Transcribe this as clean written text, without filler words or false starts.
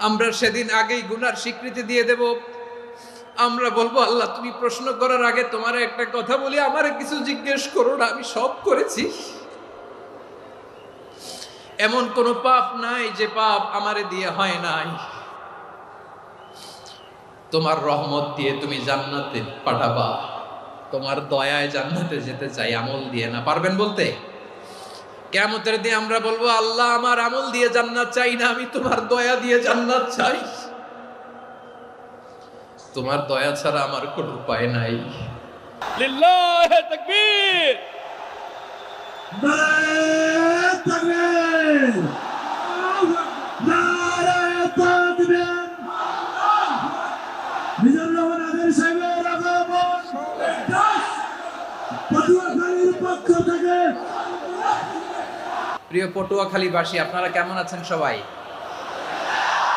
আমরা সেদিন আগেই গুনার স্বীকৃতি দিয়ে দেব। আমরা বলবো, আল্লাহ তুমি প্রশ্ন করার আগে তোমার একটা কথা বলি, আমারে কিছু জিজ্ঞেস করো না, আমি সব করেছি। এমন কোন পাপ নাই যে পাপ আমারে দিয়ে হয় নাই। তোমার রহমত দিয়ে তুমি জান্নাতে পাঠাবা, তোমার দয়ায় জান্নাতে যেতে চাই, আমল দিয়ে না। পারবেন বলতে? কিয়ামতের দিন আমরা বলবো, আল্লাহ আমার আমল দিয়ে জান্নাত চাই না, আমি তোমার দয়া দিয়ে জান্নাত চাই। তোমার দয়া ছাড়া আমার কোনো উপায় নাই। লিল্লাহি তাকবীর। নারায়ে তাকবীর, নারায়ে তাকবীর। মিজানুর রহমান আজারি সাহেবের আগমন পটুয়াখালীর পক্ষ থেকে। প্রিয় পটুয়াখালীবাসী, আপনারা কেমন আছেন সবাই?